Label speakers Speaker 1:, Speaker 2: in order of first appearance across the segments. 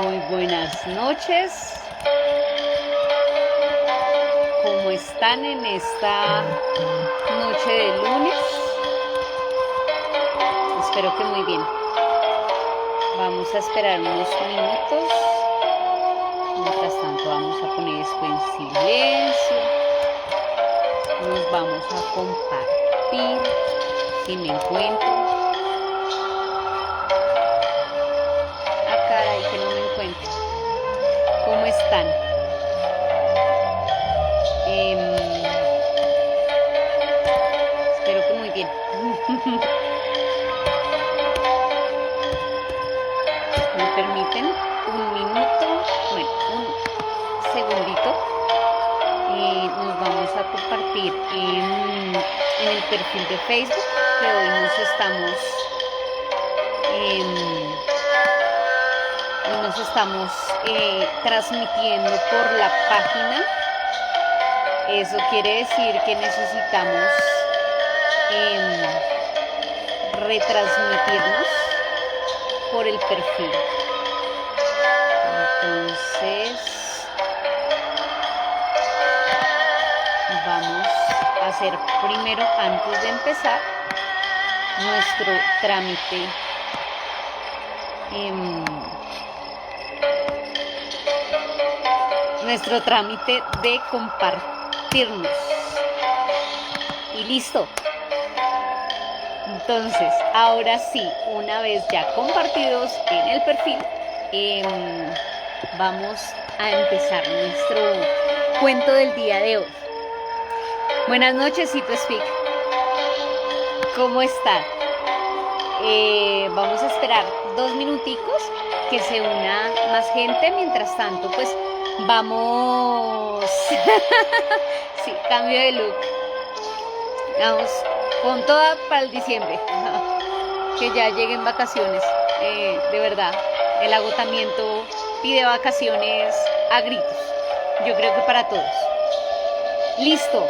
Speaker 1: Muy buenas noches. ¿Cómo están en esta noche de lunes? Espero que muy bien. Vamos a esperar unos minutos. Mientras tanto vamos a poner esto en silencio. Nos vamos a compartir. Si me encuentro. Ah, caray, que no me encuentro. ¿Cómo están? Espero que muy bien. ¿Me permiten un minuto? Bueno, un segundito. Nos vamos a compartir en el perfil de Facebook, que hoy nos estamos transmitiendo por la página. Eso quiere decir que necesitamos retransmitirnos por el perfil. Entonces vamos a hacer primero, antes de empezar, nuestro trámite de compartirnos. Y listo. Entonces, ahora sí, una vez ya compartidos en el perfil, vamos a empezar nuestro cuento del día de hoy. Buenas noches, Cito Speak. ¿Cómo están? Vamos a esperar 2 minuticos que se una más gente. Mientras tanto, pues vamos. Sí, cambio de look. Vamos con toda para el diciembre. Que ya lleguen vacaciones. De verdad, el agotamiento pide vacaciones a gritos. Yo creo que para todos. Listo.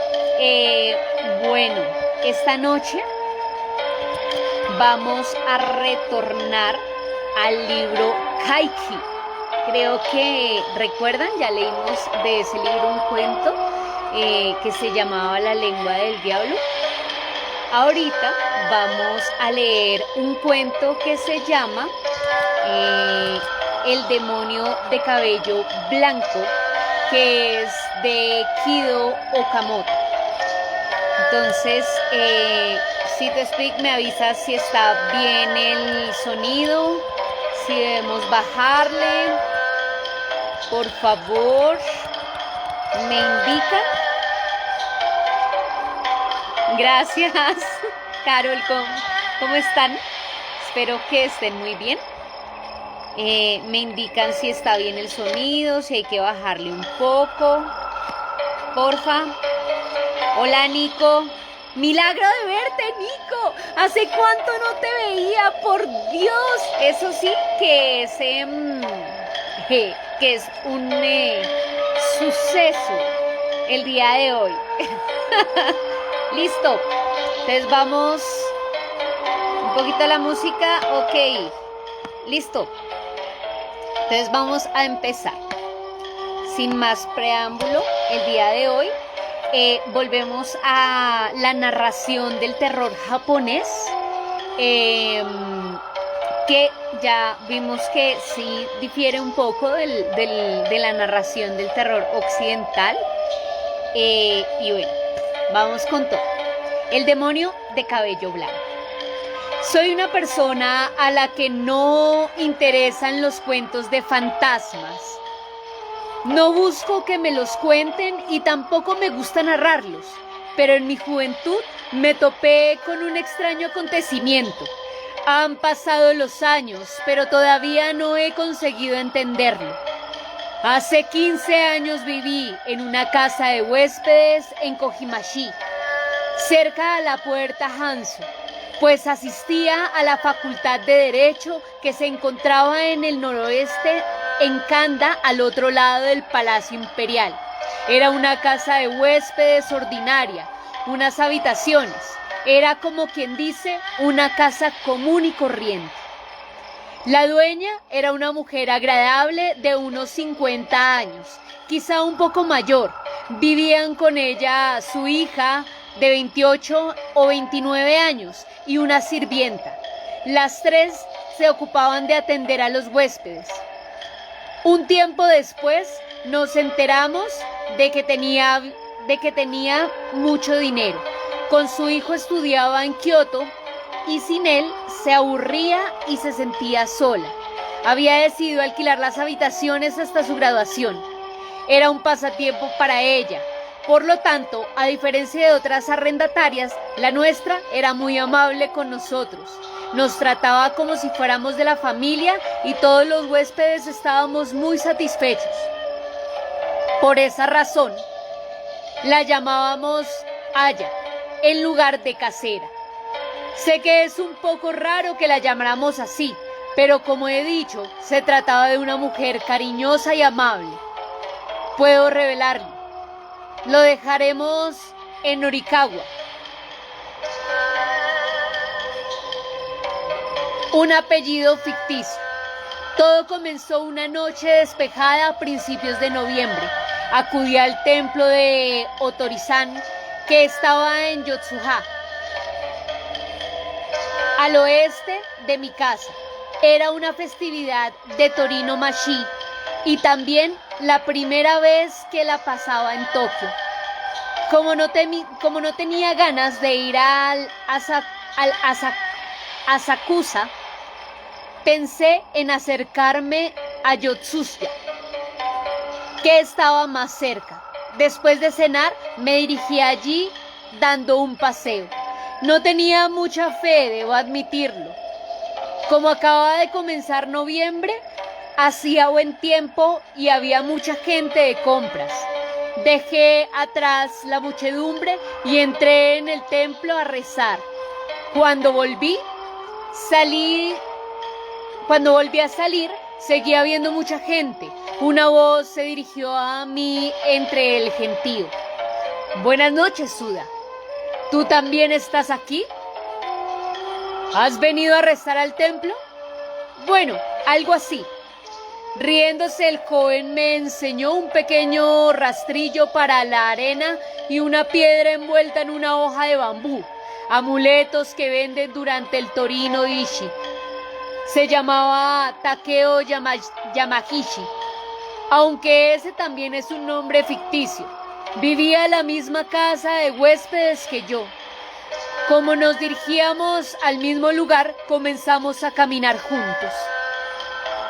Speaker 1: Bueno, esta noche vamos a retornar al libro Kaiki. Creo que recuerdan, ya leímos de ese libro un cuento que se llamaba La lengua del diablo. Ahorita vamos a leer un cuento que se llama El demonio de cabello blanco, que es de Kido Okamoto. Entonces, si te Speak, me avisas si está bien el sonido, si debemos bajarle. Por favor, me indican. Gracias, Carol, ¿cómo están? Espero que estén muy bien. Me indican si está bien el sonido, si hay que bajarle un poco. Porfa. Hola, Nico. Milagro de verte, Nico. ¿Hace cuánto no te veía? Por Dios. Eso sí que es un suceso el día de hoy. Listo. Entonces vamos un poquito a la música. Ok. Listo. Entonces vamos a empezar. Sin más preámbulo, el día de hoy volvemos a la narración del terror japonés, que ya vimos que sí difiere un poco de la narración del terror occidental. Y bueno, vamos con todo. El demonio de cabello blanco. Soy una persona a la que no interesan los cuentos de fantasmas. No busco que me los cuenten y tampoco me gusta narrarlos, pero en mi juventud me topé con un extraño acontecimiento. Han pasado los años, pero todavía no he conseguido entenderlo. Hace 15 años viví en una casa de huéspedes en Kojimachi, cerca a la puerta Hanzo, pues asistía a la Facultad de Derecho que se encontraba en el noroeste, en Kanda, al otro lado del Palacio Imperial. Era una casa de huéspedes ordinaria, unas habitaciones. Era como quien dice, una casa común y corriente. La dueña era una mujer agradable de unos 50 años, quizá un poco mayor. Vivían con ella su hija de 28 o 29 años y una sirvienta. Las tres se ocupaban de atender a los huéspedes. Un tiempo después nos enteramos de que tenía mucho dinero. Con su hijo estudiaba en Kioto y sin él se aburría y se sentía sola. Había decidido alquilar las habitaciones hasta su graduación. Era un pasatiempo para ella. Por lo tanto, a diferencia de otras arrendatarias, la nuestra era muy amable con nosotros. Nos trataba como si fuéramos de la familia y todos los huéspedes estábamos muy satisfechos. Por esa razón, la llamábamos Aya, en lugar de casera. Sé que es un poco raro que la llamáramos así, pero como he dicho, se trataba de una mujer cariñosa y amable. Puedo revelarlo. Lo dejaremos en Norikawa. Un apellido ficticio. Todo comenzó una noche despejada a principios de noviembre. Acudí al templo de Otorizan, que estaba en Yotsuha, al oeste de mi casa. Era una festividad de Torino Mashi y también la primera vez que la pasaba en Tokio. Como no tenía ganas de ir al Asakusa, pensé en acercarme a Yotsuya, que estaba más cerca. Después de cenar, me dirigí allí dando un paseo. No tenía mucha fe, debo admitirlo. Como acababa de comenzar noviembre, hacía buen tiempo y había mucha gente de compras. Dejé atrás la muchedumbre y entré en el templo a rezar. Cuando volví a salir, seguía viendo mucha gente. Una voz se dirigió a mí entre el gentío. Buenas noches, Suda. ¿Tú también estás aquí? ¿Has venido a rezar al templo? Bueno, algo así. Riéndose, el joven me enseñó un pequeño rastrillo para la arena y una piedra envuelta en una hoja de bambú. Amuletos que venden durante el Torino Ishi. Se llamaba Takeo Yamagishi, aunque ese también es un nombre ficticio. Vivía en la misma casa de huéspedes que yo. Como nos dirigíamos al mismo lugar, comenzamos a caminar juntos.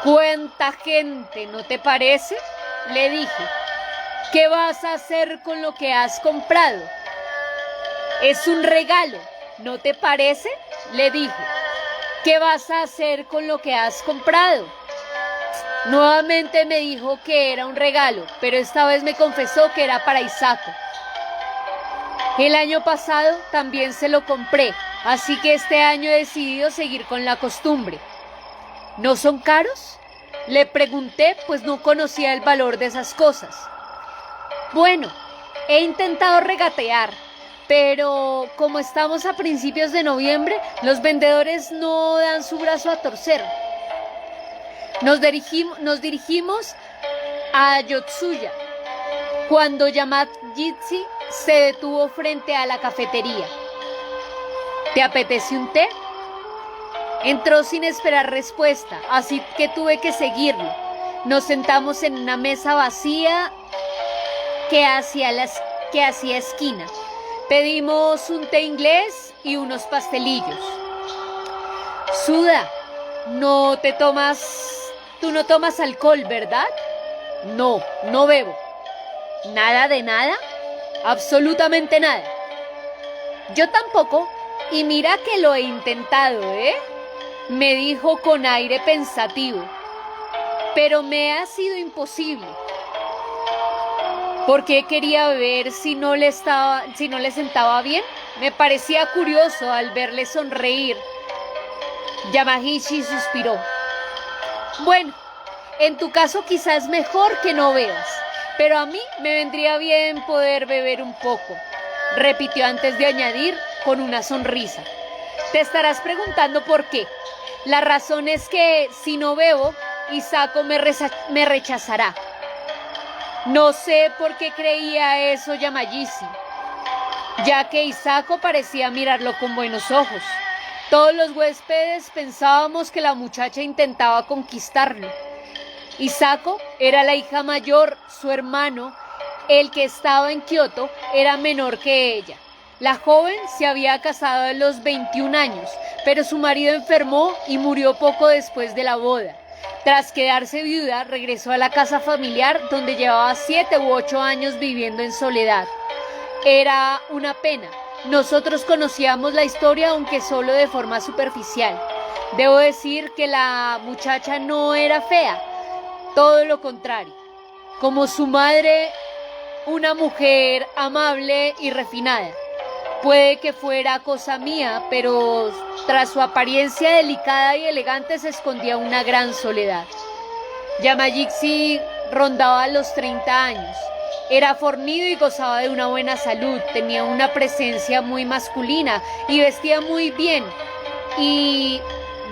Speaker 1: ¿Cuánta gente, no te parece?, le dije. ¿Qué vas a hacer con lo que has comprado? Es un regalo, ¿no te parece?, le dije. ¿Qué vas a hacer con lo que has comprado? Nuevamente me dijo que era un regalo, pero esta vez me confesó que era para Isako. El año pasado también se lo compré, así que este año he decidido seguir con la costumbre. ¿No son caros?, le pregunté, pues no conocía el valor de esas cosas. Bueno, he intentado regatear, pero como estamos a principios de noviembre, los vendedores no dan su brazo a torcer. Nos dirigimos a Yotsuya cuando Yamagishi se detuvo frente a la cafetería. ¿Te apetece un té? Entró sin esperar respuesta, así que tuve que seguirlo. Nos sentamos en una mesa vacía que hacía esquina. Pedimos un té inglés y unos pastelillos. Suda, tú no tomas alcohol, ¿verdad? No, no bebo. ¿Nada de nada? Absolutamente nada. Yo tampoco, y mira que lo he intentado, me dijo con aire pensativo. Pero me ha sido imposible. ¿Por qué quería beber si no le sentaba bien? Me parecía curioso al verle sonreír. Yamagishi suspiró. Bueno, en tu caso quizás mejor que no bebas, pero a mí me vendría bien poder beber un poco, repitió antes de añadir con una sonrisa. Te estarás preguntando por qué. La razón es que si no bebo, Hisako me rechazará. No sé por qué creía eso Yamagishi, ya que Hisako parecía mirarlo con buenos ojos. Todos los huéspedes pensábamos que la muchacha intentaba conquistarlo. Hisako era la hija mayor, su hermano, el que estaba en Kioto, era menor que ella. La joven se había casado a los 21 años, pero su marido enfermó y murió poco después de la boda. Tras quedarse viuda, regresó a la casa familiar donde llevaba 7 u 8 años viviendo en soledad. Era una pena. Nosotros conocíamos la historia, aunque solo de forma superficial. Debo decir que la muchacha no era fea, todo lo contrario. Como su madre, una mujer amable y refinada. Puede que fuera cosa mía, pero tras su apariencia delicada y elegante se escondía una gran soledad. Yamagishi rondaba los 30 años. Era fornido y gozaba de una buena salud, tenía una presencia muy masculina y vestía muy bien, y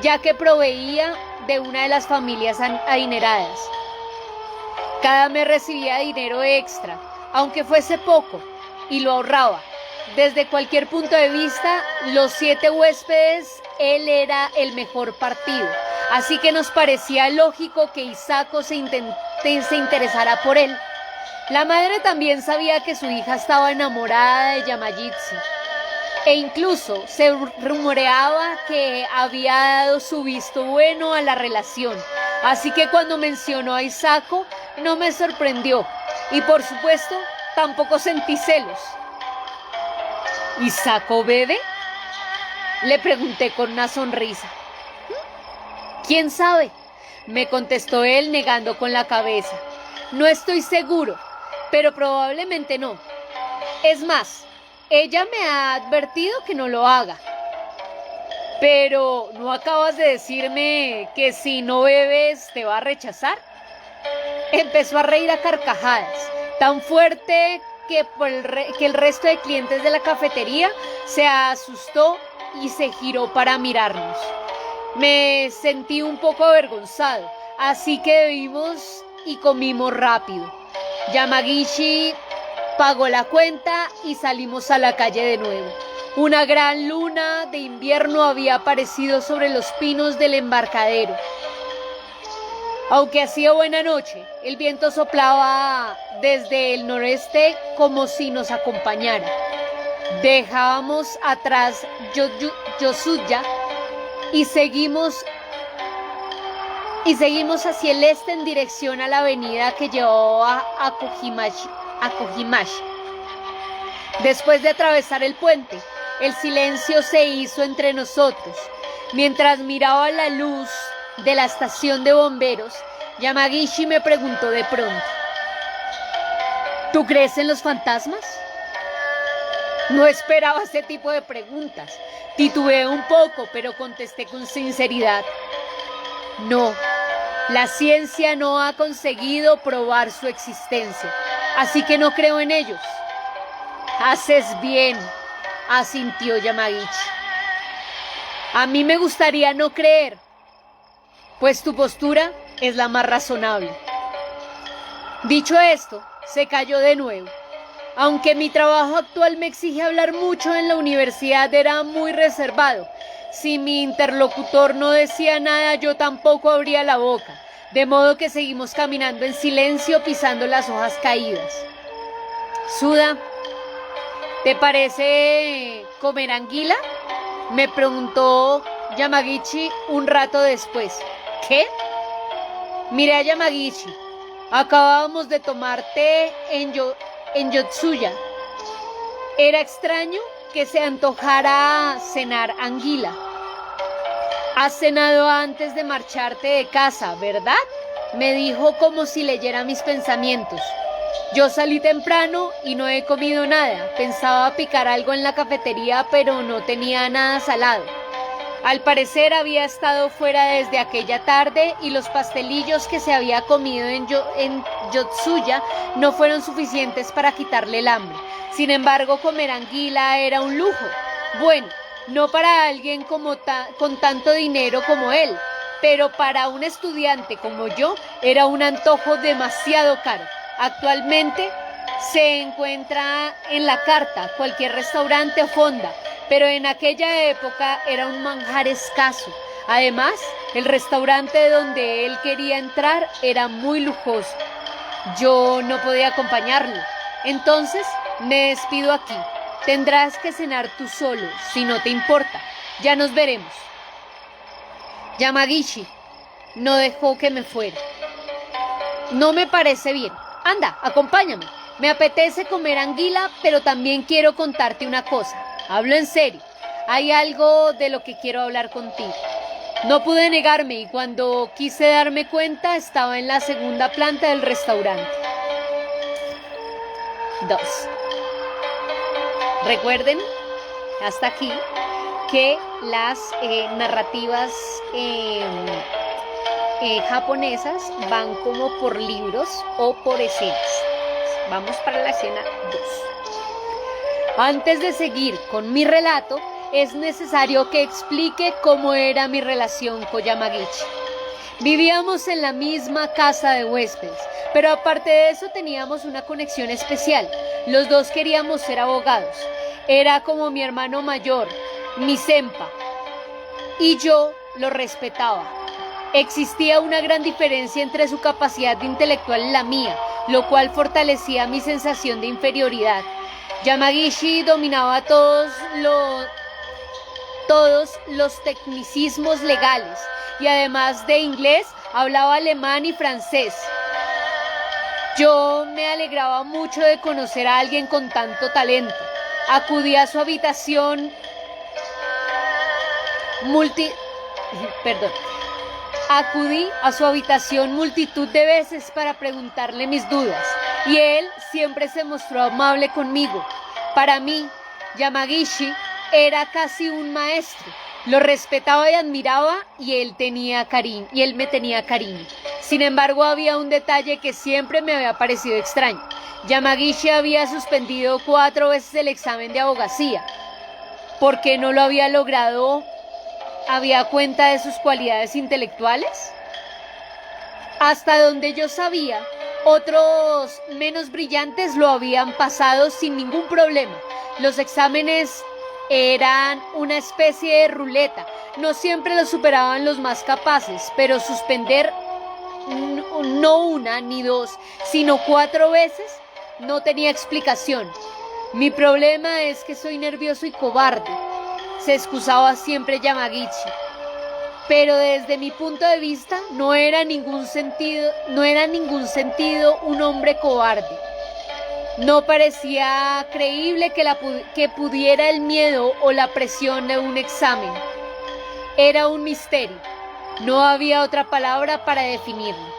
Speaker 1: ya que proveía de una de las familias adineradas. Cada mes recibía dinero extra, aunque fuese poco, y lo ahorraba. Desde cualquier punto de vista, los 7 huéspedes, él era el mejor partido, así que nos parecía lógico que Hisako se interesara por él. La madre también sabía que su hija estaba enamorada de Yamagishi, e incluso se rumoreaba que había dado su visto bueno a la relación, así que cuando mencionó a Hisako no me sorprendió, y por supuesto tampoco sentí celos. ¿Hisako bebe?, le pregunté con una sonrisa. ¿Quién sabe?, me contestó él negando con la cabeza. No estoy seguro, pero probablemente no. Es más, ella me ha advertido que no lo haga. Pero, ¿no acabas de decirme que si no bebes te va a rechazar? Empezó a reír a carcajadas, tan fuerte que el resto de clientes de la cafetería se asustó y se giró para mirarnos. Me sentí un poco avergonzado, así que bebimos y comimos rápido. Yamagishi pagó la cuenta y salimos a la calle de nuevo. Una gran luna de invierno había aparecido sobre los pinos del embarcadero. Aunque hacía buena noche, el viento soplaba desde el noreste como si nos acompañara. Dejábamos atrás Yosuya y seguimos hacia el este en dirección a la avenida que llevaba a Kojimachi. Después de atravesar el puente, el silencio se hizo entre nosotros. Mientras miraba la luz de la estación de bomberos, Yamagishi me preguntó de pronto: ¿tú crees en los fantasmas? No esperaba ese tipo de preguntas. Titubeé un poco, pero contesté con sinceridad: no, la ciencia no ha conseguido probar su existencia, así que no creo en ellos. Haces bien, asintió Yamagishi. A mí me gustaría no creer, pues tu postura es la más razonable. Dicho esto, se calló de nuevo. Aunque mi trabajo actual me exige hablar mucho en la universidad, era muy reservado. Si mi interlocutor no decía nada, yo tampoco abría la boca, de modo que seguimos caminando en silencio, pisando las hojas caídas. Suda, ¿te parece comer anguila?, me preguntó Yamagishi un rato después. ¿Qué? Miré a Yamagishi. Acabábamos de tomar té en Yotsuya. Era extraño que se antojara cenar anguila. Has cenado antes de marcharte de casa, ¿verdad?, me dijo como si leyera mis pensamientos. Yo salí temprano y no he comido nada. Pensaba picar algo en la cafetería, pero no tenía nada salado. Al parecer había estado fuera desde aquella tarde y los pastelillos que se había comido en Yotsuya no fueron suficientes para quitarle el hambre. Sin embargo, comer anguila era un lujo. Bueno, no para alguien con tanto dinero como él, pero para un estudiante como yo era un antojo demasiado caro. Actualmente se encuentra en la carta, cualquier restaurante o fonda, pero en aquella época era un manjar escaso. Además, el restaurante donde él quería entrar era muy lujoso. Yo no podía acompañarlo. Entonces, me despido aquí. Tendrás que cenar tú solo, si no te importa. Ya nos veremos. Yamagishi no dejó que me fuera. No me parece bien. Anda, acompáñame. Me apetece comer anguila, pero también quiero contarte una cosa. Hablo en serio. Hay algo de lo que quiero hablar contigo. No pude negarme y cuando quise darme cuenta estaba en la segunda planta del restaurante. 2. Recuerden, hasta aquí, que las narrativas japonesas van como por libros o por escenas. Vamos para la escena 2. Antes de seguir con mi relato, es necesario que explique cómo era mi relación con Yamagishi. Vivíamos en la misma casa de huéspedes, pero aparte de eso teníamos una conexión especial. Los dos queríamos ser abogados. Era como mi hermano mayor, mi senpa, y yo lo respetaba. Existía una gran diferencia entre su capacidad intelectual y la mía, lo cual fortalecía mi sensación de inferioridad. Yamagishi dominaba todos los tecnicismos legales y además de inglés hablaba alemán y francés. Yo me alegraba mucho de conocer a alguien con tanto talento. Acudí a su habitación multitud de veces para preguntarle mis dudas y él siempre se mostró amable conmigo. Para mí, Yamagishi era casi un maestro. Lo respetaba y admiraba y él me tenía cariño. Sin embargo, había un detalle que siempre me había parecido extraño. Yamagishi había suspendido 4 veces el examen de abogacía. ¿Por qué no lo había logrado? ¿Había cuenta de sus cualidades intelectuales? Hasta donde yo sabía, otros menos brillantes lo habían pasado sin ningún problema. Los exámenes eran una especie de ruleta. No siempre lo superaban los más capaces, pero suspender no una ni 2, sino 4 veces no tenía explicación. Mi problema es que soy nervioso y cobarde, se excusaba siempre Yamagishi. Pero desde mi punto de vista no era ningún sentido un hombre cobarde. No parecía creíble que pudiera el miedo o la presión de un examen. Era un misterio. No había otra palabra para definirlo.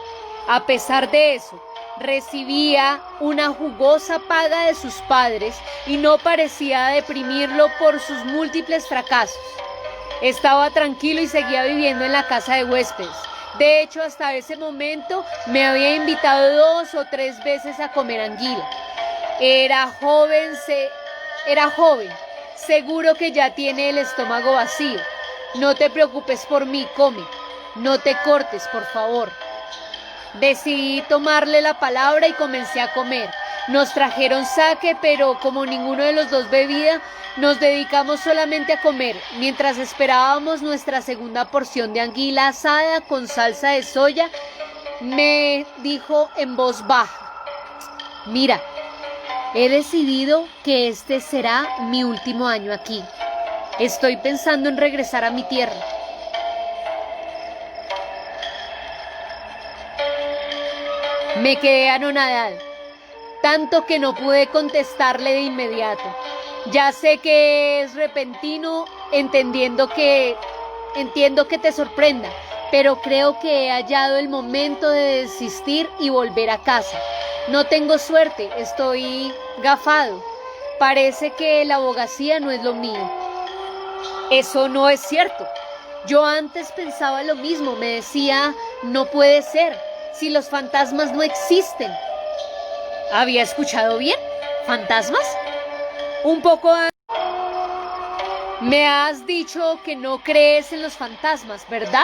Speaker 1: A pesar de eso, recibía una jugosa paga de sus padres y no parecía deprimirlo por sus múltiples fracasos. Estaba tranquilo y seguía viviendo en la casa de huéspedes. De hecho, hasta ese momento me había invitado 2 o 3 veces a comer anguila. Era joven, seguro que ya tiene el estómago vacío. No te preocupes por mí, come. No te cortes, por favor. Decidí tomarle la palabra y comencé a comer. Nos trajeron sake, pero como ninguno de los dos bebía, nos dedicamos solamente a comer. Mientras esperábamos nuestra segunda porción de anguila asada con salsa de soya, me dijo en voz baja: mira, he decidido que este será mi último año aquí. Estoy pensando en regresar a mi tierra. Me quedé anonadada, tanto que no pude contestarle de inmediato. Ya sé que es repentino, entiendo que te sorprenda, pero creo que he hallado el momento de desistir y volver a casa. No tengo suerte, estoy gafado. Parece que la abogacía no es lo mío. Eso no es cierto. Yo antes pensaba lo mismo, me decía, no puede ser, si los fantasmas no existen. ¿Había escuchado bien? ¿Fantasmas? Un poco antes Me has dicho que no crees en los fantasmas, ¿verdad?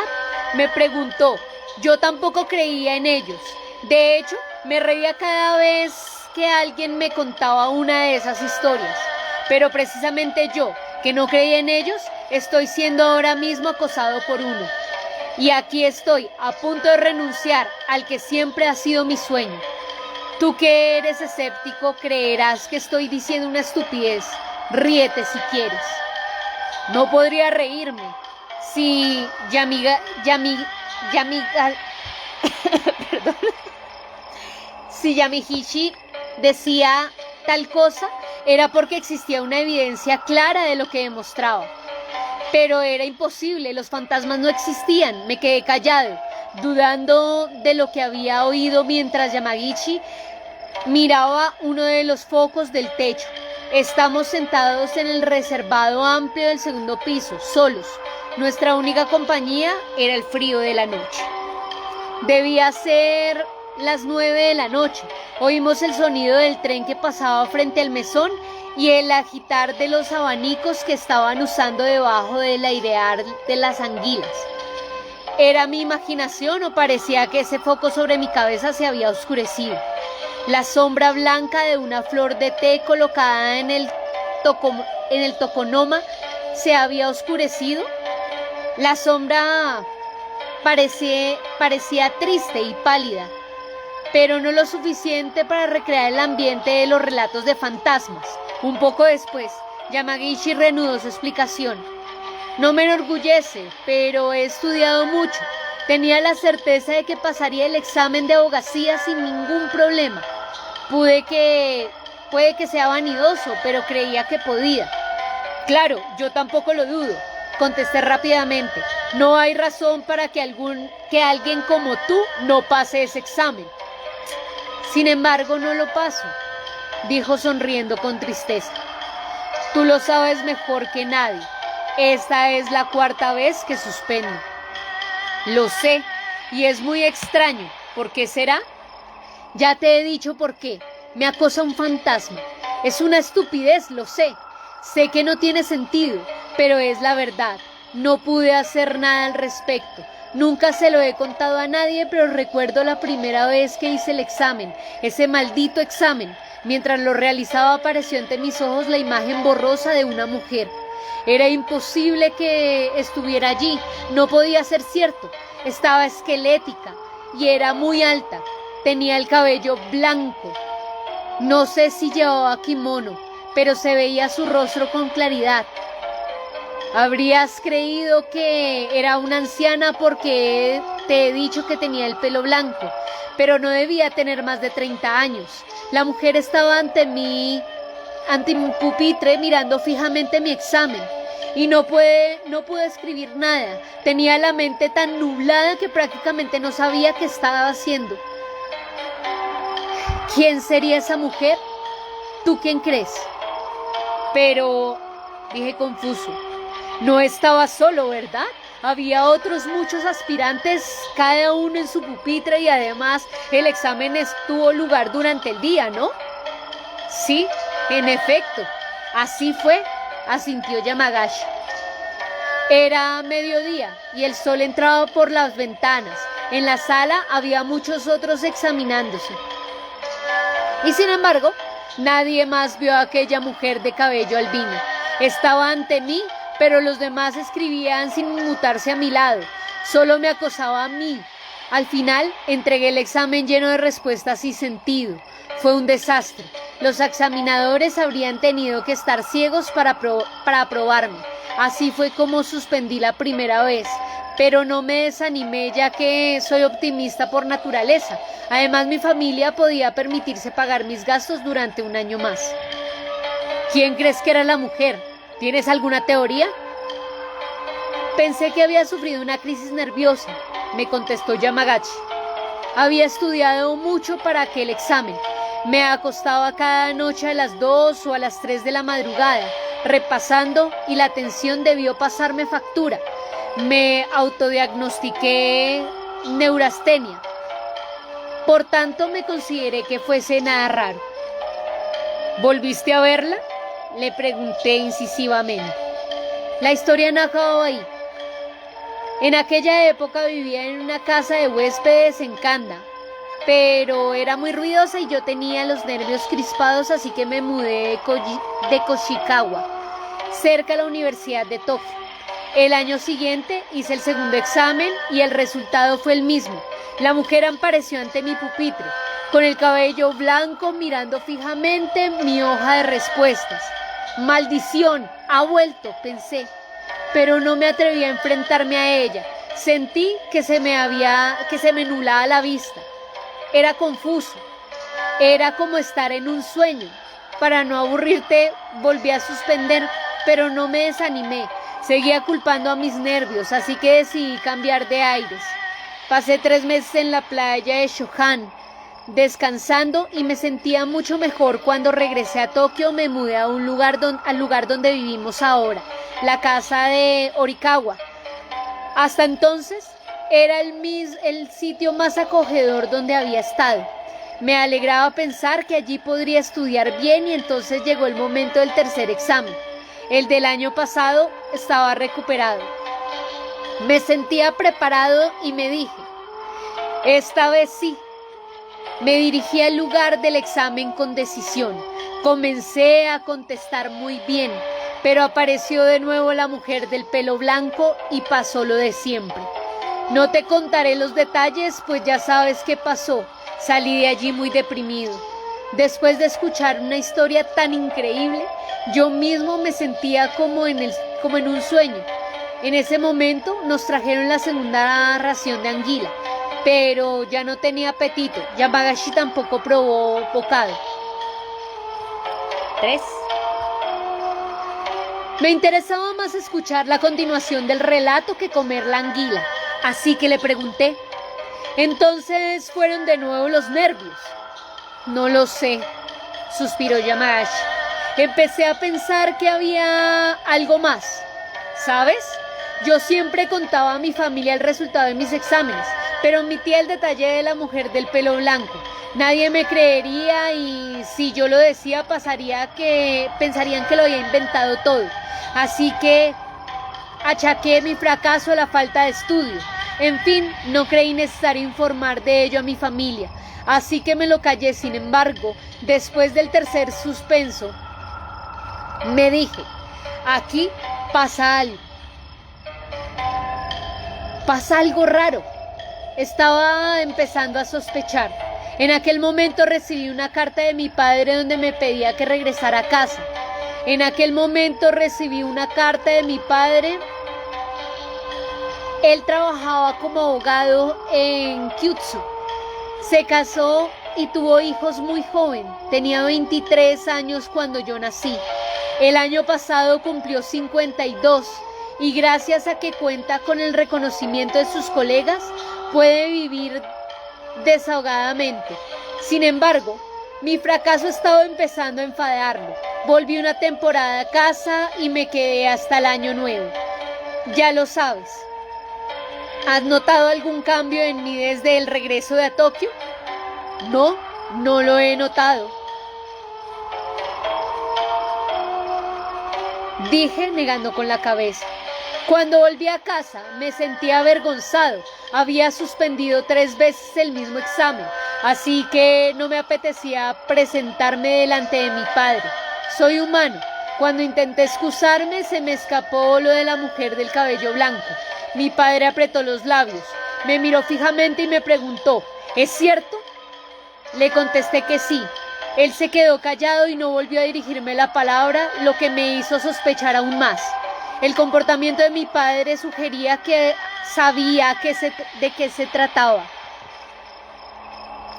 Speaker 1: Me preguntó. Yo tampoco creía en ellos. De hecho, me reía cada vez que alguien me contaba una de esas historias. Pero precisamente yo, que no creía en ellos, estoy siendo ahora mismo acosado por uno. Y aquí estoy, a punto de renunciar al que siempre ha sido mi sueño. Tú que eres escéptico, creerás que estoy diciendo una estupidez. Ríete si quieres. No podría reírme si perdón, si Yamihishi decía tal cosa, era porque existía una evidencia clara de lo que demostraba. Pero era imposible, los fantasmas no existían. Me quedé callado, dudando de lo que había oído mientras Yamagishi miraba uno de los focos del techo. Estamos sentados en el reservado amplio del segundo piso, solos. Nuestra única compañía era el frío de la noche. Debía ser las 9 de la noche. Oímos el sonido del tren que pasaba frente al mesón y el agitar de los abanicos que estaban usando debajo del airear de las anguilas. ¿Era mi imaginación o parecía que ese foco sobre mi cabeza se había oscurecido? La sombra blanca de una flor de té colocada en el toconoma se había oscurecido. La sombra parecía triste y pálida, pero no lo suficiente para recrear el ambiente de los relatos de fantasmas. Un poco después, Yamagishi reanudó su explicación. No me enorgullece, pero he estudiado mucho. Tenía la certeza de que pasaría el examen de abogacía sin ningún problema. Puede que sea vanidoso, pero creía que podía. Claro, yo tampoco lo dudo, contesté rápidamente. No hay razón para que alguien como tú no pase ese examen. Sin embargo, no lo paso, dijo sonriendo con tristeza. Tú lo sabes mejor que nadie. Esta es la 4ª vez que suspendo. Lo sé, y es muy extraño. ¿Por qué será? Ya te he dicho por qué. Me acosa un fantasma. Es una estupidez, lo sé. Sé que no tiene sentido, pero es la verdad. No pude hacer nada al respecto. Nunca se lo he contado a nadie, pero recuerdo la primera vez que hice el examen, ese maldito examen. Mientras lo realizaba apareció ante mis ojos la imagen borrosa de una mujer. Era imposible que estuviera allí, no podía ser cierto. Estaba esquelética y era muy alta. Tenía el cabello blanco. No sé si llevaba kimono, pero se veía su rostro con claridad. Habrías creído que era una anciana porque te he dicho que tenía el pelo blanco, pero no debía tener más de 30 años. La mujer estaba ante mi pupitre mirando fijamente mi examen y no pude escribir nada. Tenía la mente tan nublada que prácticamente no sabía qué estaba haciendo. ¿Quién sería esa mujer? ¿Tú quién crees? Pero, dije confuso, no estaba solo, ¿verdad? Había otros muchos aspirantes, cada uno en su pupitre, y además el examen tuvo lugar durante el día, ¿no? Sí, en efecto, así fue, asintió Yamagashi. Era mediodía y el sol entraba por las ventanas. En la sala había muchos otros examinándose. Y sin embargo, nadie más vio a aquella mujer de cabello albino. Estaba ante mí, pero los demás escribían sin inmutarse a mi lado. Solo me acosaba a mí. Al final, entregué el examen lleno de respuestas sin sentido. Fue un desastre. Los examinadores habrían tenido que estar ciegos para aprobarme. Así fue como suspendí la primera vez. Pero no me desanimé, ya que soy optimista por naturaleza. Además, mi familia podía permitirse pagar mis gastos durante un año más. ¿Quién crees que era la mujer? ¿Tienes alguna teoría? Pensé que había sufrido una crisis nerviosa, me contestó Yamagashi. Había estudiado mucho para aquel examen. Me acostaba cada noche a las 2 o a las 3 de la madrugada, repasando, y la tensión debió pasarme factura. Me autodiagnostiqué neurastenia. Por tanto, me consideré que fuese nada raro. ¿Volviste a verla?, le pregunté incisivamente. La historia no acabó ahí. En aquella época vivía en una casa de huéspedes en Kanda, pero era muy ruidosa y yo tenía los nervios crispados, así que me mudé de Koshikawa, cerca de la Universidad de Tokio. El año siguiente hice el segundo examen y el resultado fue el mismo. La mujer apareció ante mi pupitre, con el cabello blanco, mirando fijamente mi hoja de respuestas. Maldición, ha vuelto, pensé, pero no me atreví a enfrentarme a ella. Sentí que se me nublaba la vista. Era confuso, era como estar en un sueño. Para no aburrirte, volví a suspender, pero no me desanimé. Seguía culpando a mis nervios, así que decidí cambiar de aires. Pasé 3 meses en la playa de Shohan, descansando, y me sentía mucho mejor. Cuando regresé a Tokio, me mudé a al lugar donde vivimos ahora, la casa de Horikawa. Hasta entonces era el sitio más acogedor donde había estado. Me alegraba pensar que allí podría estudiar bien, y entonces llegó el momento del tercer examen. El del año pasado estaba recuperado. Me sentía preparado y me dije, esta vez sí. Me dirigí al lugar del examen con decisión. Comencé a contestar muy bien, pero apareció de nuevo la mujer del pelo blanco y pasó lo de siempre. No te contaré los detalles, pues ya sabes qué pasó. Salí de allí muy deprimido. Después de escuchar una historia tan increíble, yo mismo me sentía como en un sueño. En ese momento nos trajeron la segunda ración de anguila, pero ya no tenía apetito. Yamagashi tampoco probó bocado. 3. Me interesaba más escuchar la continuación del relato que comer la anguila, así que le pregunté, ¿entonces fueron de nuevo los nervios? No lo sé, suspiró Yamagashi. Empecé a pensar que había algo más. ¿Sabes? Yo siempre contaba a mi familia el resultado de mis exámenes, pero omitía el detalle de la mujer del pelo blanco. Nadie me creería, y si yo lo decía pensarían que lo había inventado todo. Así que achaqué mi fracaso a la falta de estudio. En fin, no creí necesario informar de ello a mi familia, así que me lo callé. Sin embargo, después del tercer suspenso, me dije, aquí pasa algo. Pasa algo raro. Estaba empezando a sospechar. En aquel momento recibí una carta de mi padre donde me pedía que regresara a casa. Él trabajaba como abogado en Kyushu. Se casó y tuvo hijos muy joven. Tenía 23 años cuando yo nací. El año pasado cumplió 52 y gracias a que cuenta con el reconocimiento de sus colegas, puede vivir desahogadamente. Sin embargo, mi fracaso estaba empezando a enfadarlo. Volví una temporada a casa y me quedé hasta el año nuevo. Ya lo sabes. ¿Has notado algún cambio en mí desde el regreso de Tokio? No, no lo he notado, dije negando con la cabeza. Cuando volví a casa me sentía avergonzado. Había suspendido 3 veces el mismo examen, así que no me apetecía presentarme delante de mi padre. Soy humano. Cuando intenté excusarme, se me escapó lo de la mujer del cabello blanco. Mi padre apretó los labios, me miró fijamente y me preguntó, ¿es cierto? Le contesté que sí. Él se quedó callado y no volvió a dirigirme la palabra, lo que me hizo sospechar aún más. El comportamiento de mi padre sugería que sabía de qué se trataba.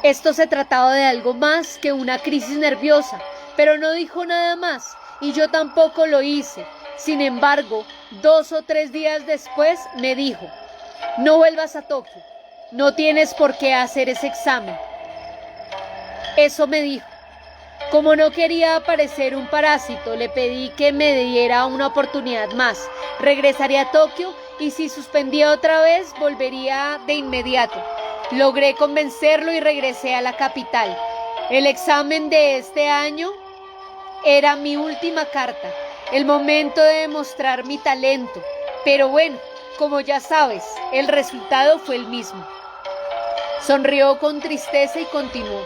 Speaker 1: Esto se trataba de algo más que una crisis nerviosa, pero no dijo nada más, y yo tampoco lo hice. Sin embargo, 2 o 3 días después me dijo, no vuelvas a Tokio, no tienes por qué hacer ese examen. Eso me dijo. Como no quería parecer un parásito, le pedí que me diera una oportunidad más. Regresaría a Tokio y si suspendía otra vez, volvería de inmediato. Logré convencerlo y regresé a la capital. El examen de este año era mi última carta. el momento de demostrar mi talento. Pero bueno, como ya sabes, el resultado fue el mismo. Sonrió con tristeza y continuó.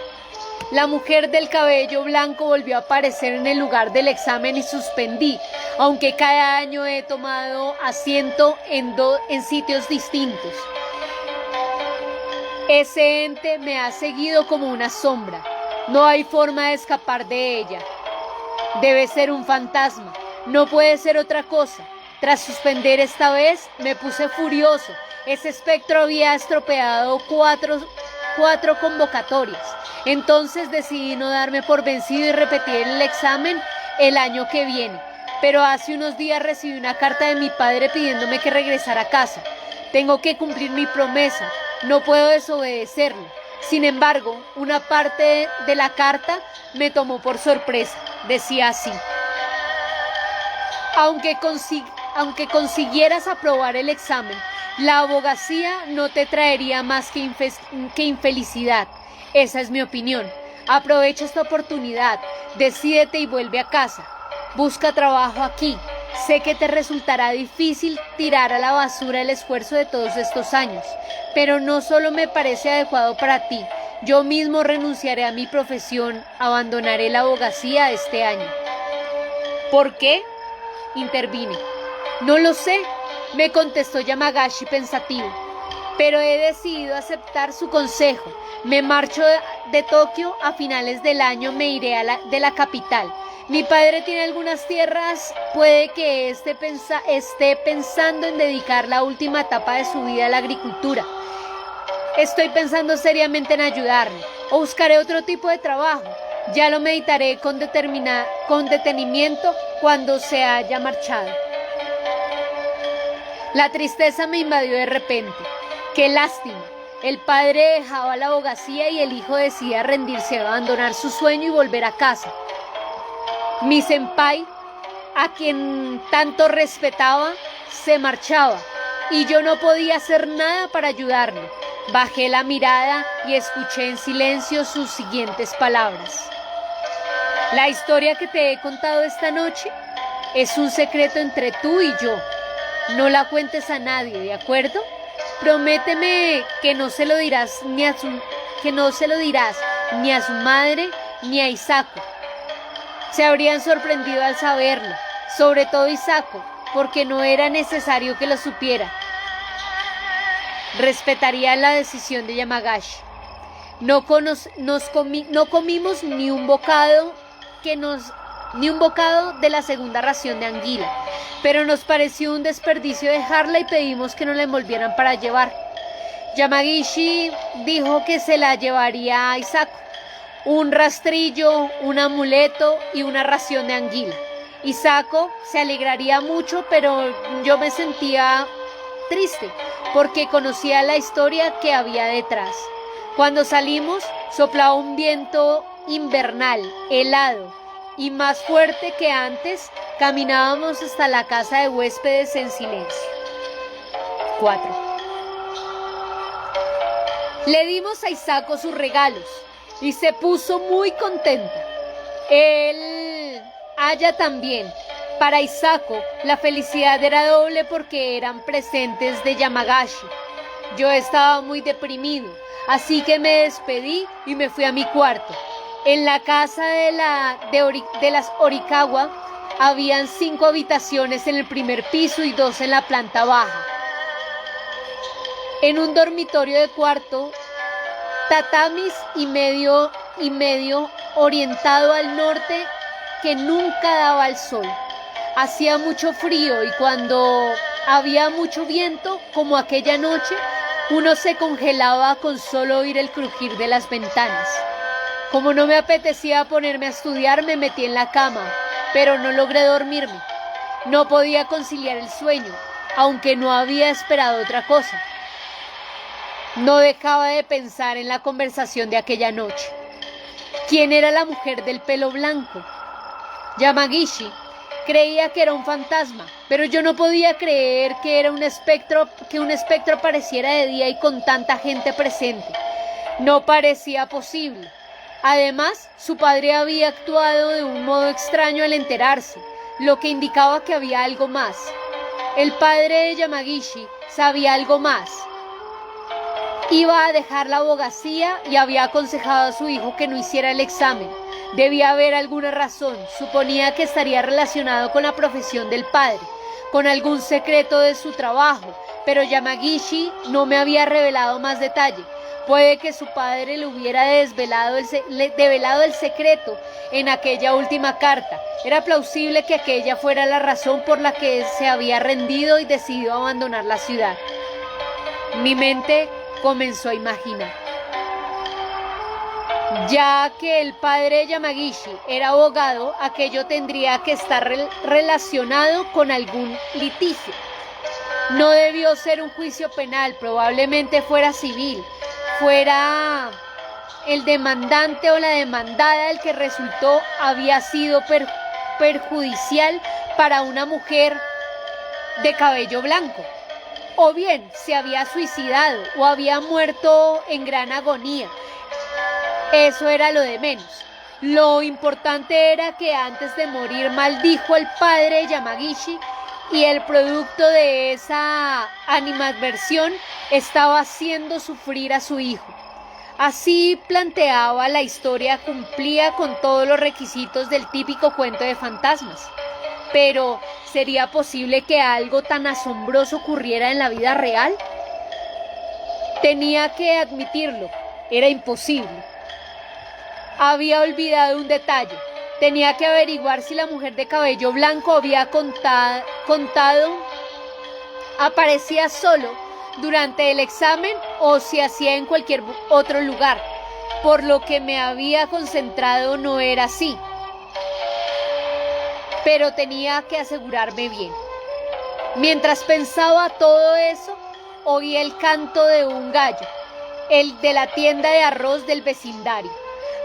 Speaker 1: La mujer del cabello blanco volvió a aparecer en el lugar del examen y suspendí, aunque cada año he tomado asiento en sitios distintos. Ese ente me ha seguido como una sombra. No hay forma de escapar de ella. Debe ser un fantasma. No puede ser otra cosa. Tras suspender esta vez, me puse furioso. Ese espectro había estropeado cuatro convocatorias. Entonces decidí no darme por vencido y repetir el examen el año que viene. Pero hace unos días recibí una carta de mi padre pidiéndome que regresara a casa. Tengo que cumplir mi promesa. No puedo desobedecerlo. Sin embargo, una parte de la carta me tomó por sorpresa. Decía así: aunque consiguieras aprobar el examen, la abogacía no te traería más que infelicidad. Esa es mi opinión. Aprovecha esta oportunidad, decídete y vuelve a casa. Busca trabajo aquí. Sé que te resultará difícil tirar a la basura el esfuerzo de todos estos años, pero no solo me parece adecuado para ti. Yo mismo renunciaré a mi profesión, abandonaré la abogacía este año. ¿Por qué? Intervine. No lo sé, me contestó Yamagashi pensativo, pero he decidido aceptar su consejo. Me marcho de Tokio a finales del año, me iré de la capital. Mi padre tiene algunas tierras, puede que esté pensando en dedicar la última etapa de su vida a la agricultura. Estoy pensando seriamente en ayudarle, o buscaré otro tipo de trabajo. Ya lo meditaré con detenimiento cuando se haya marchado. La tristeza me invadió de repente. ¡Qué lástima! El padre dejaba la abogacía y el hijo decidía rendirse, abandonar su sueño y volver a casa. Mi senpai, a quien tanto respetaba, se marchaba y yo no podía hacer nada para ayudarlo. Bajé la mirada y escuché en silencio sus siguientes palabras. La historia que te he contado esta noche es un secreto entre tú y yo. No la cuentes a nadie, ¿de acuerdo? Prométeme que no se lo dirás ni a su madre ni a Isako. Se habrían sorprendido al saberlo, sobre todo Isako, porque no era necesario que lo supiera. Respetaría la decisión de Yamagashi. No comimos ni un bocado de la segunda ración de anguila, pero nos pareció un desperdicio dejarla y pedimos que nos la envolvieran para llevar. Yamagashi dijo que se la llevaría a Isako. Un rastrillo, un amuleto y una ración de anguila. Isako se alegraría mucho, pero yo me sentía triste porque conocía la historia que había detrás. Cuando salimos, soplaba un viento invernal, helado y más fuerte que antes. Caminábamos hasta la casa de huéspedes en silencio. 4. Le dimos a Isako sus regalos y se puso muy contenta. Aya también. Para Isako, la felicidad era doble porque eran presentes de Yamagashi. Yo estaba muy deprimido, así que me despedí y me fui a mi cuarto. En la casa de las Orikawa habían 5 habitaciones en el primer piso y 2 en la planta baja. En un dormitorio de cuarto, tatamis y medio orientado al norte que nunca daba al sol. Hacía mucho frío y cuando había mucho viento, como aquella noche, uno se congelaba con solo oír el crujir de las ventanas. Como no me apetecía ponerme a estudiar, me metí en la cama, pero no logré dormirme. No podía conciliar el sueño, aunque no había esperado otra cosa. No dejaba de pensar en la conversación de aquella noche. ¿Quién era la mujer del pelo blanco? Yamagashi creía que era un fantasma, pero yo no podía creer que un espectro apareciera de día y con tanta gente presente. No parecía posible. Además, su padre había actuado de un modo extraño al enterarse. lo que indicaba que había algo más. El padre de Yamagishi sabía algo más. Iba a dejar la abogacía y había aconsejado a su hijo que no hiciera el examen. Debía haber alguna razón. Suponía que estaría relacionado con la profesión del padre, con algún secreto de su trabajo, pero Yamagishi no me había revelado más detalle. Puede que su padre le hubiera develado el secreto en aquella última carta. Era plausible que aquella fuera la razón por la que se había rendido y decidido abandonar la ciudad. Mi mente comenzó a imaginar. Ya que el padre de Yamagishi era abogado, aquello tendría que estar relacionado con algún litigio. No debió ser un juicio penal, probablemente fuera civil, fuera el demandante o la demandada el que resultó había sido perjudicial para una mujer de cabello blanco, o bien se había suicidado o había muerto en gran agonía. Eso era lo de menos. Lo importante era que antes de morir maldijo al padre de Yamagishi y el producto de esa animadversión estaba haciendo sufrir a su hijo. Así planteaba la historia, cumplía con todos los requisitos del típico cuento de fantasmas. Pero, ¿sería posible que algo tan asombroso ocurriera en la vida real? Tenía que admitirlo, era imposible. Había olvidado un detalle. Tenía que averiguar si la mujer de cabello blanco había contado aparecía solo durante el examen o si hacía en cualquier otro lugar. Por lo que me había concentrado no era así. Pero tenía que asegurarme bien. Mientras pensaba todo eso, oí el canto de un gallo, el de la tienda de arroz del vecindario.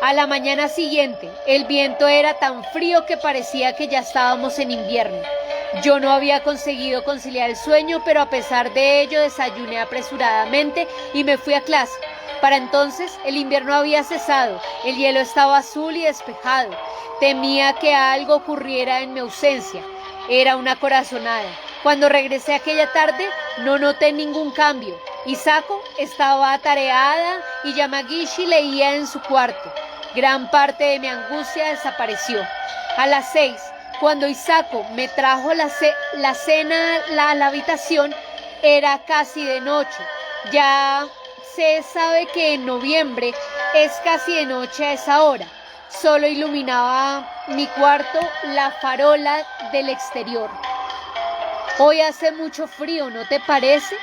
Speaker 1: A la mañana siguiente, el viento era tan frío que parecía que ya estábamos en invierno. Yo no había conseguido conciliar el sueño, pero a pesar de ello desayuné apresuradamente y me fui a clase. Para entonces, el invierno había cesado, el hielo estaba azul y despejado. Temía que algo ocurriera en mi ausencia. Era una corazonada. Cuando regresé aquella tarde, no noté ningún cambio. Isako estaba atareada y Yamagishi leía en su cuarto. Gran parte de mi angustia desapareció. A las 6, cuando Isako me trajo la cena a la habitación, era casi de noche. Ya se sabe que en noviembre es casi de noche a esa hora. Solo iluminaba mi cuarto la farola del exterior. Hoy hace mucho frío, ¿no te parece?,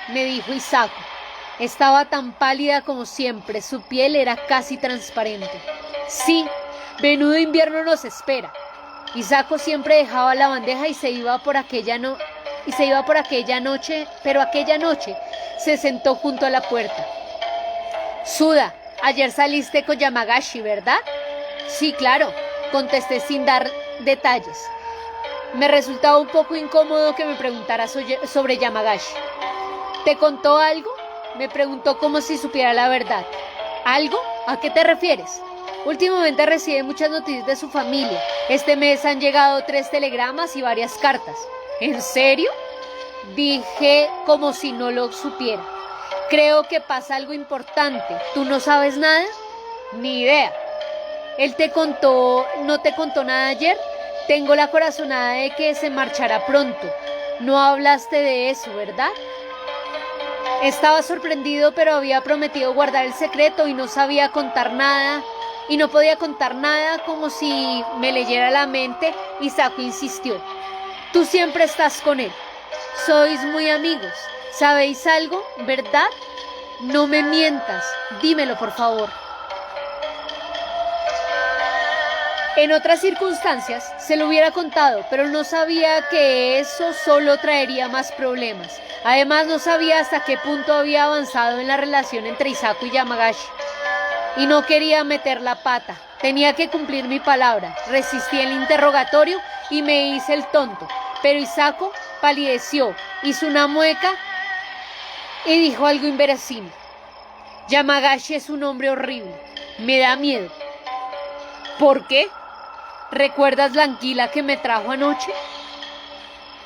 Speaker 1: me dijo Isako. Estaba tan pálida como siempre, su piel era casi transparente. Sí, menudo invierno nos espera. Isako siempre dejaba la bandeja y se iba por aquella noche, pero aquella noche se sentó junto a la puerta. Suda, ayer saliste con Yamagishi, ¿verdad? Sí, claro, contesté sin dar detalles. Me resultaba un poco incómodo que me preguntara sobre Yamagishi. ¿Te contó algo?, me preguntó como si supiera la verdad. ¿Algo? ¿A qué te refieres? Últimamente recibe muchas noticias de su familia. Este mes han llegado 3 telegramas y varias cartas. ¿En serio?, dije como si no lo supiera. Creo que pasa algo importante. ¿Tú no sabes nada? Ni idea. ¿Él no te contó nada ayer? Tengo la corazonada de que se marchará pronto. No hablaste de eso, ¿verdad? Estaba sorprendido, pero había prometido guardar el secreto y no sabía contar nada. Y no podía contar nada, como si me leyera la mente. Isako insistió. Tú siempre estás con él. Sois muy amigos. ¿Sabéis algo, verdad? No me mientas. Dímelo, por favor. En otras circunstancias se lo hubiera contado, pero no sabía que eso solo traería más problemas. Además, no sabía hasta qué punto había avanzado en la relación entre Isako y Yamagishi. Y no quería meter la pata. Tenía que cumplir mi palabra. Resistí el interrogatorio y me hice el tonto. Pero Isako palideció, hizo una mueca y dijo algo inverosímil. Yamagishi es un hombre horrible. Me da miedo. ¿Por qué? ¿recuerdas la anguila que me trajo anoche?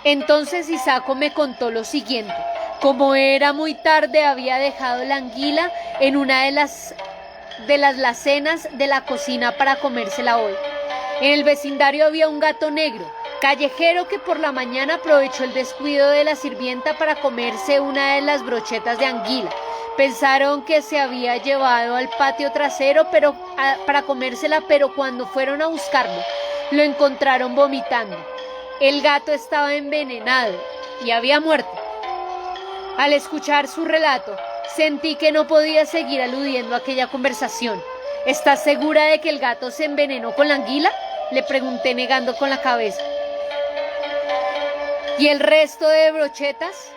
Speaker 1: Entonces Hisako me contó lo siguiente. Como era muy tarde, había dejado la anguila en una de las alacenas de la cocina para comérsela hoy. En el vecindario había un gato negro, callejero, que por la mañana aprovechó el descuido de la sirvienta para comerse una de las brochetas de anguila. Pensaron que se había llevado al patio trasero para comérsela, pero cuando fueron a buscarlo, lo encontraron vomitando. El gato estaba envenenado y había muerto. Al escuchar su relato, sentí que no podía seguir aludiendo a aquella conversación. ¿Estás segura de que el gato se envenenó con la anguila?, le pregunté negando con la cabeza. ¿Y el resto de brochetas?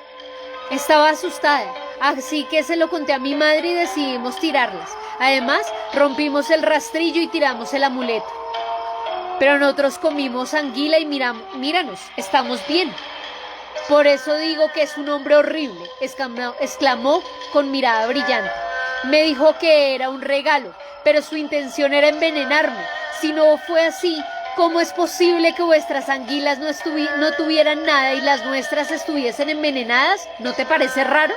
Speaker 1: Estaba asustada, así que se lo conté a mi madre y decidimos tirarlas. Además, rompimos el rastrillo y tiramos el amuleto. Pero nosotros comimos anguila y míranos, estamos bien. Por eso digo que es un hombre horrible, exclamó con mirada brillante. Me dijo que era un regalo, pero su intención era envenenarme. Si no fue así, ¿cómo es posible que vuestras anguilas no tuvieran nada y las nuestras estuviesen envenenadas? ¿No te parece raro?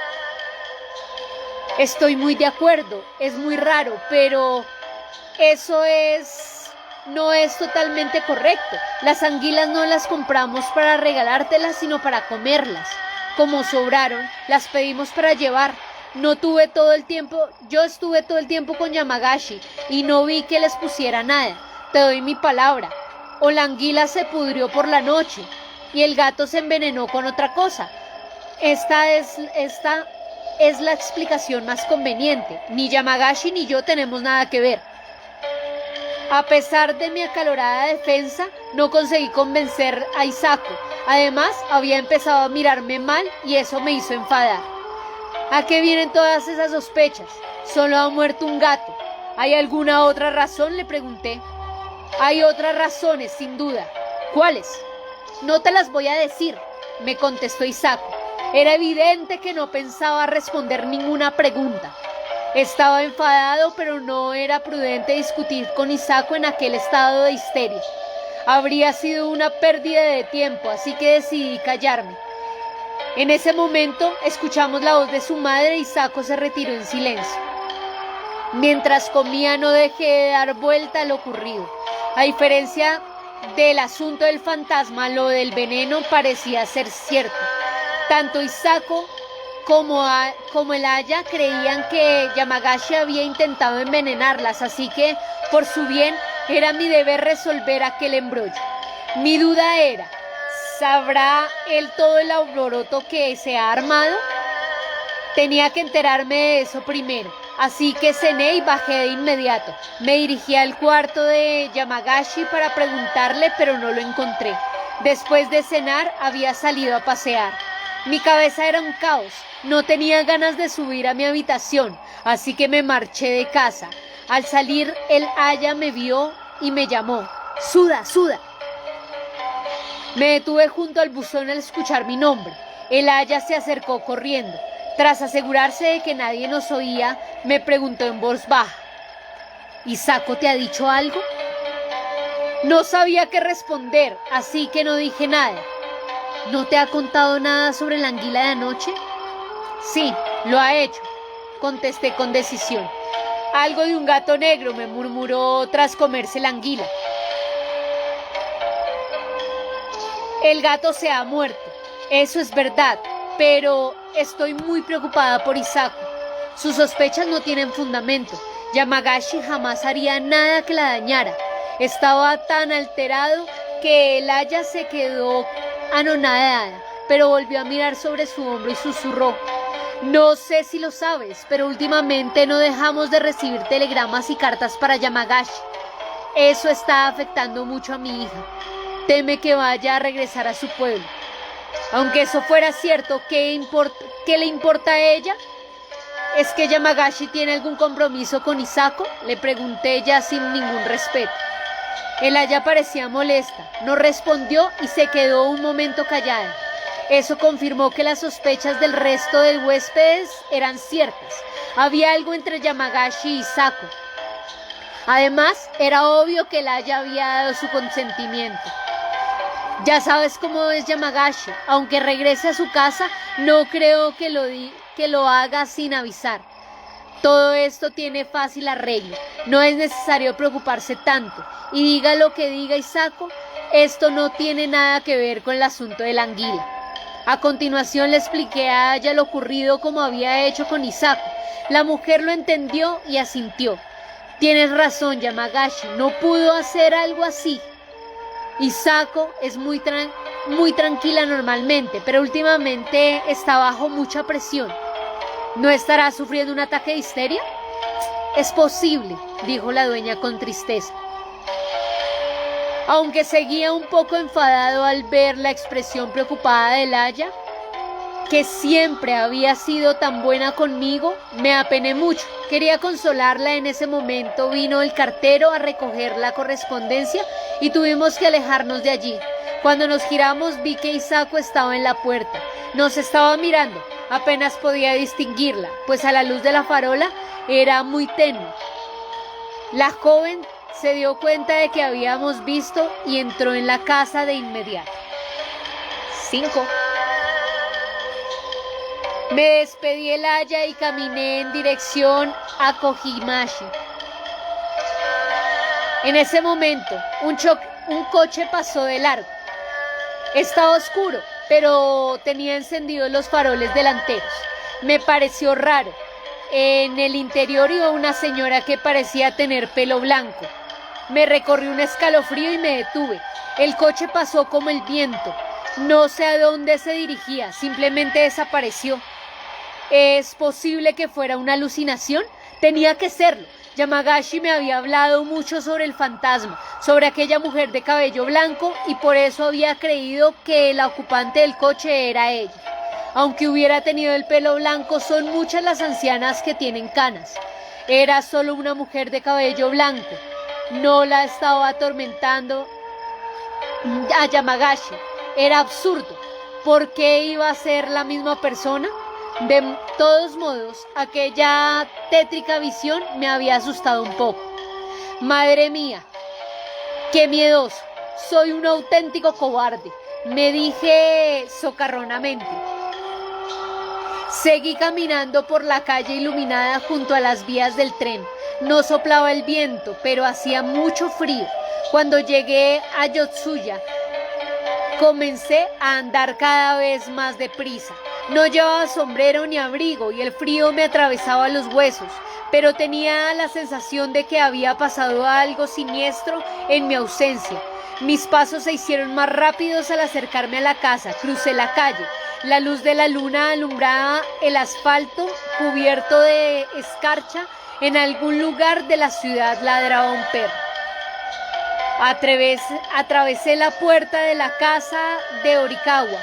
Speaker 1: Estoy muy de acuerdo, es muy raro, pero eso no es totalmente correcto. Las anguilas no las compramos para regalártelas, sino para comerlas. Como sobraron, las pedimos para llevar. Yo estuve todo el tiempo con Yamagashi y no vi que les pusiera nada. Te doy mi palabra. O la anguila se pudrió por la noche y el gato se envenenó con otra cosa. Esta es la explicación más conveniente. Ni Yamagashi ni yo tenemos nada que ver. A pesar de mi acalorada defensa, no conseguí convencer a Hisako. Además, había empezado a mirarme mal y eso me hizo enfadar. ¿A qué vienen todas esas sospechas? Solo ha muerto un gato. ¿Hay alguna otra razón?, le pregunté. Hay otras razones, sin duda. ¿Cuáles? No te las voy a decir, me contestó Hisako. Era evidente que no pensaba responder ninguna pregunta. Estaba enfadado, pero no era prudente discutir con Hisako en aquel estado de histeria. Habría sido una pérdida de tiempo, así que decidí callarme. En ese momento escuchamos la voz de su madre y Hisako se retiró en silencio. Mientras comía no dejé de dar vuelta a lo ocurrido. A diferencia del asunto del fantasma, lo del veneno parecía ser cierto. Tanto Hisako como el Aya creían que Yamagashi había intentado envenenarlas, así que, por su bien, era mi deber resolver aquel embrollo. Mi duda era, ¿sabrá él todo el alboroto que se ha armado? Tenía que enterarme de eso primero, así que cené y bajé de inmediato. Me dirigí al cuarto de Yamagashi para preguntarle, pero no lo encontré. Después de cenar, había salido a pasear. Mi cabeza era un caos. No tenía ganas de subir a mi habitación, así que me marché de casa. Al salir, el Aya me vio y me llamó. ¡Suda, Suda! Me detuve junto al buzón al escuchar mi nombre. El Aya se acercó corriendo. Tras asegurarse de que nadie nos oía, me preguntó en voz baja. ¿Hisako te ha dicho algo? No sabía qué responder, así que no dije nada. ¿No te ha contado nada sobre la anguila de anoche? Sí, lo ha hecho, contesté con decisión. Algo de un gato negro, me murmuró tras comerse la anguila. El gato se ha muerto, eso es verdad, pero estoy muy preocupada por Hisako. Sus sospechas no tienen fundamento. Yamagashi jamás haría nada que la dañara. Estaba tan alterado que el Aya se quedó anonadada, pero volvió a mirar sobre su hombro y susurró. No sé si lo sabes, pero últimamente no dejamos de recibir telegramas y cartas para Yamagashi. Eso está afectando mucho a mi hija. Teme que vaya a regresar a su pueblo. Aunque eso fuera cierto, ¿qué le importa a ella? ¿Es que Yamagashi tiene algún compromiso con Hisako?, le pregunté ya sin ningún respeto. El Aya parecía molesta, no respondió y se quedó un momento callada. Eso confirmó que las sospechas del resto de huéspedes eran ciertas. Había algo entre Yamagashi y Hisako. Además, era obvio que Ella había dado su consentimiento. Ya sabes cómo es Yamagashi. Aunque regrese a su casa, no creo que lo haga sin avisar. Todo esto tiene fácil arreglo. No es necesario preocuparse tanto. Y diga lo que diga Hisako, esto no tiene nada que ver con el asunto de la anguila. A continuación le expliqué a ella lo ocurrido como había hecho con Hisako. La mujer lo entendió y asintió. Tienes razón, Yamagashi, no pudo hacer algo así. Hisako es muy tranquila normalmente, pero últimamente está bajo mucha presión. ¿No estará sufriendo un ataque de histeria? Es posible, dijo la dueña con tristeza. Aunque seguía un poco enfadado al ver la expresión preocupada de Aya, que siempre había sido tan buena conmigo, me apené mucho. Quería consolarla. En ese momento vino el cartero a recoger la correspondencia y tuvimos que alejarnos de allí. Cuando nos giramos vi que Hisako estaba en la puerta. Nos estaba mirando. Apenas podía distinguirla, pues a la luz de la farola era muy tenue. La joven se dio cuenta de que habíamos visto y entró en la casa de inmediato. 5. Me despedí de Aya y caminé en dirección a Kojimachi. En ese momento, un coche pasó de largo. Estaba oscuro, pero tenía encendidos los faroles delanteros. Me pareció raro. En el interior iba una señora que parecía tener pelo blanco. Me recorrió un escalofrío y me detuve. El coche pasó como el viento. No sé a dónde se dirigía, simplemente desapareció. ¿Es posible que fuera una alucinación? Tenía que serlo. Yamagashi me había hablado mucho sobre el fantasma, sobre aquella mujer de cabello blanco, y por eso había creído que la ocupante del coche era ella. Aunque hubiera tenido el pelo blanco, son muchas las ancianas que tienen canas. Era solo una mujer de cabello blanco. No la estaba atormentando a Yamagashi. Era absurdo. ¿Por qué iba a ser la misma persona? De todos modos, aquella tétrica visión me había asustado un poco. Madre mía, qué miedoso. Soy un auténtico cobarde, me dije socarronamente. Seguí caminando por la calle iluminada junto a las vías del tren. No soplaba el viento, pero hacía mucho frío. Cuando llegué a Yotsuya, comencé a andar cada vez más deprisa. No llevaba sombrero ni abrigo y el frío me atravesaba los huesos, pero tenía la sensación de que había pasado algo siniestro en mi ausencia. Mis pasos se hicieron más rápidos al acercarme a la casa. Crucé la calle. La luz de la luna alumbraba el asfalto cubierto de escarcha. En algún lugar de la ciudad ladraba un perro. Atravesé la puerta de la casa de Orikawa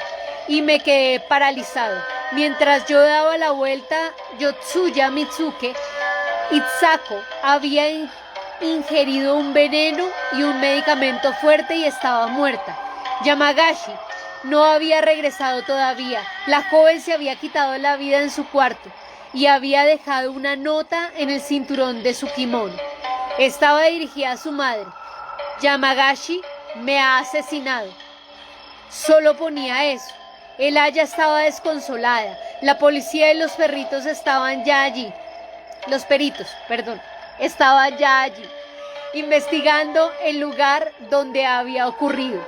Speaker 1: y me quedé paralizado. Mientras yo daba la vuelta, Yotsuya Mitsuke Hisako había ingerido un veneno y un medicamento fuerte y estaba muerta. Yamagashi no había regresado todavía. La joven se había quitado la vida en su cuarto y había dejado una nota en el cinturón de su kimono. Estaba dirigida a su madre. Yamagashi me ha asesinado. Solo ponía eso. El Aya estaba desconsolada. La policía y los peritos estaban ya allí, investigando el lugar donde había ocurrido.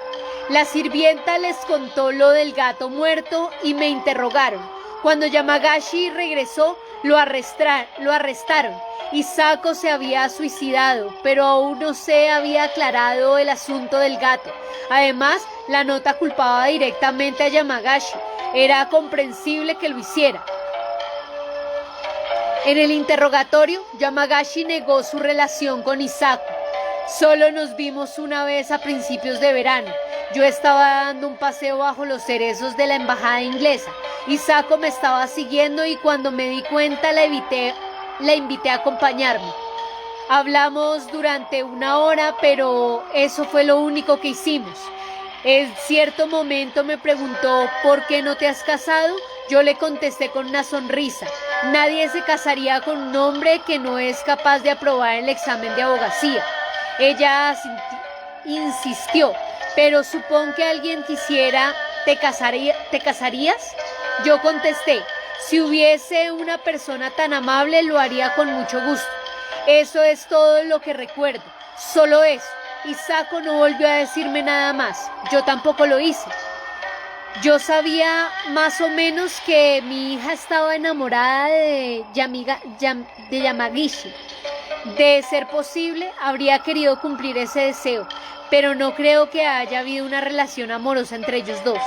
Speaker 1: La sirvienta les contó lo del gato muerto y me interrogaron. Cuando Yamagashi regresó, lo arrestaron. Hisako se había suicidado, pero aún no se había aclarado el asunto del gato. Además, la nota culpaba directamente a Yamagashi. Era comprensible que lo hiciera. En el interrogatorio, Yamagashi negó su relación con Hisako. Solo nos vimos una vez a principios de verano. Yo estaba dando un paseo bajo los cerezos de la embajada inglesa. Hisako me estaba siguiendo y cuando me di cuenta la invité a acompañarme. Hablamos durante 1 hora, pero eso fue lo único que hicimos. En cierto momento me preguntó, ¿por qué no te has casado? Yo le contesté con una sonrisa. Nadie se casaría con un hombre que no es capaz de aprobar el examen de abogacía. Ella insistió, pero supón que alguien quisiera, ¿te casarías? Yo contesté, si hubiese una persona tan amable lo haría con mucho gusto. Eso es todo lo que recuerdo, solo eso. Y Sako no volvió a decirme nada más, yo tampoco lo hice. Yo sabía más o menos que mi hija estaba enamorada de Yamagishi. De ser posible, habría querido cumplir ese deseo, pero no creo que haya habido una relación amorosa entre ellos dos.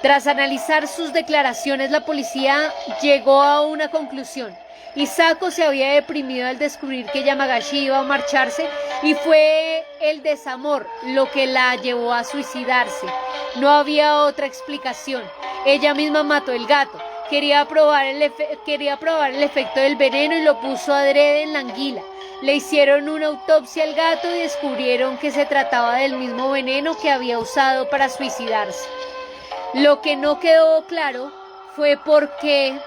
Speaker 1: Tras analizar sus declaraciones, la policía llegó a una conclusión. Hisako se había deprimido al descubrir que Yamagishi iba a marcharse y fue el desamor lo que la llevó a suicidarse. No había otra explicación. Ella misma mató el gato. Quería probar el efecto del veneno y lo puso adrede en la anguila. Le hicieron una autopsia al gato y descubrieron que se trataba del mismo veneno que había usado para suicidarse. Lo que no quedó claro fue por qué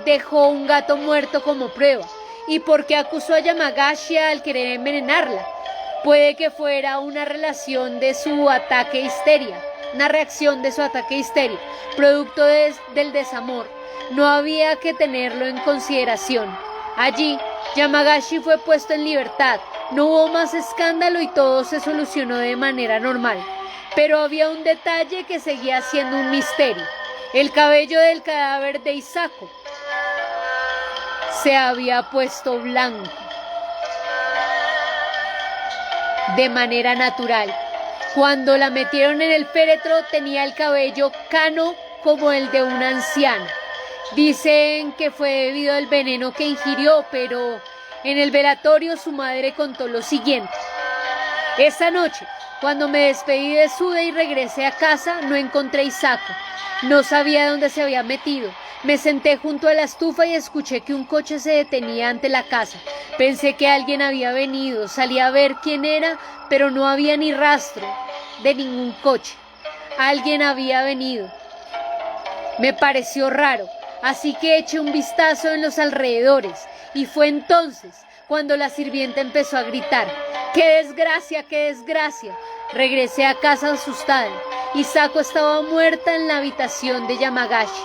Speaker 1: dejó un gato muerto como prueba y por qué acusó a Yamagishi al querer envenenarla. Puede que fuera una reacción de su ataque de histeria, producto del desamor. No había que tenerlo en consideración. Allí, Yamagishi fue puesto en libertad. No hubo más escándalo y todo se solucionó de manera normal. Pero había un detalle que seguía siendo un misterio. El cabello del cadáver de Hisako se había puesto blanco de manera natural. Cuando la metieron en el féretro tenía el cabello cano como el de una anciana. Dicen que fue debido al veneno que ingirió, pero en el velatorio su madre contó lo siguiente. Esa noche, cuando me despedí de Sude y regresé a casa, no encontré a Hisako. No sabía dónde se había metido. Me senté junto a la estufa y escuché que un coche se detenía ante la casa. Pensé que alguien había venido. Salí a ver quién era, pero no había ni rastro de ningún coche. Alguien había venido. Me pareció raro, así que eché un vistazo en los alrededores. Y fue entonces cuando la sirvienta empezó a gritar. ¡Qué desgracia, qué desgracia! Regresé a casa asustada. Hisako estaba muerta en la habitación de Yamagishi.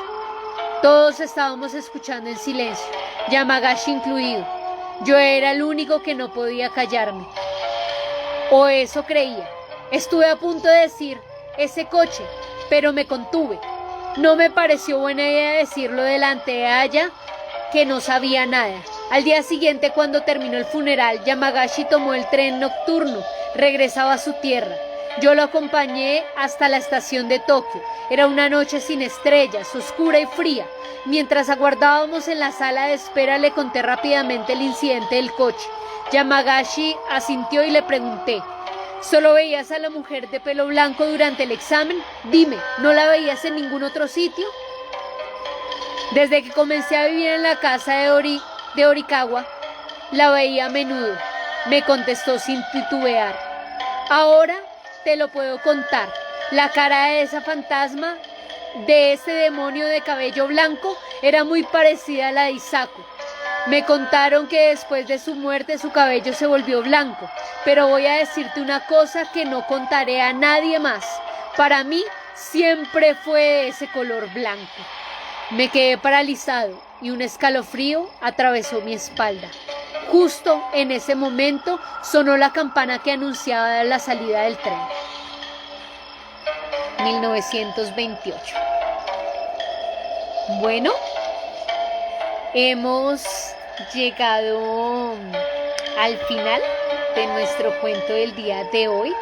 Speaker 1: Todos estábamos escuchando en silencio, Yamagishi incluido. Yo era el único que no podía callarme. O eso creía. Estuve a punto de decir, ese coche, pero me contuve. No me pareció buena idea decirlo delante de ella, que no sabía nada. Al día siguiente, cuando terminó el funeral, Yamagishi tomó el tren nocturno, regresaba a su tierra. Yo lo acompañé hasta la estación de Tokio. Era una noche sin estrellas, oscura y fría. Mientras aguardábamos en la sala de espera, le conté rápidamente el incidente del coche. Yamagishi asintió y le pregunté, ¿solo veías a la mujer de pelo blanco durante el examen? Dime, ¿no la veías en ningún otro sitio? Desde que comencé a vivir en la casa de Orikawa, la veía a menudo, me contestó sin titubear. Ahora te lo puedo contar. La cara de esa fantasma, de ese demonio de cabello blanco, era muy parecida a la de Hisako. Me contaron que después de su muerte su cabello se volvió blanco, pero voy a decirte una cosa que no contaré a nadie más. Para mí siempre fue de ese color blanco. Me quedé paralizado y un escalofrío atravesó mi espalda. Justo en ese momento sonó la campana que anunciaba la salida del tren. 1928. Bueno, hemos llegado al final de nuestro cuento del día de hoy.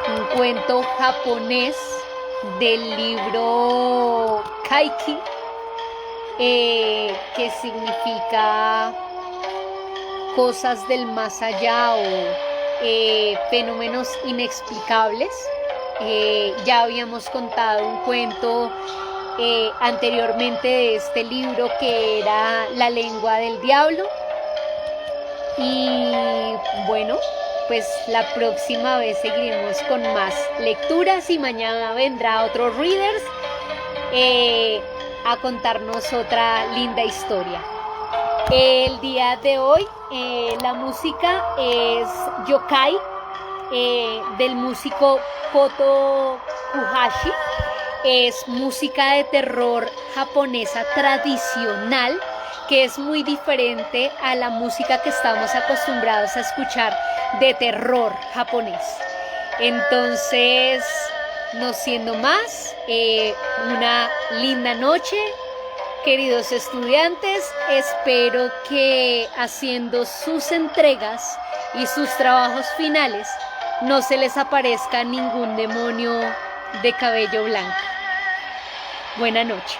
Speaker 1: Un cuento japonés del libro Kaiki, que significa cosas del más allá o fenómenos inexplicables. Ya habíamos contado un cuento anteriormente de este libro que era La lengua del diablo. Y bueno, pues la próxima vez seguiremos con más lecturas y mañana vendrá otro Readers. a contarnos otra linda historia. El día de hoy la música es Yokai, del músico Koto Kuhashi. Es música de terror japonesa tradicional, que es muy diferente a la música que estamos acostumbrados a escuchar de terror japonés. Entonces, no siendo más, una linda noche, queridos estudiantes. Espero que haciendo sus entregas y sus trabajos finales no se les aparezca ningún demonio de cabello blanco. Buena noche.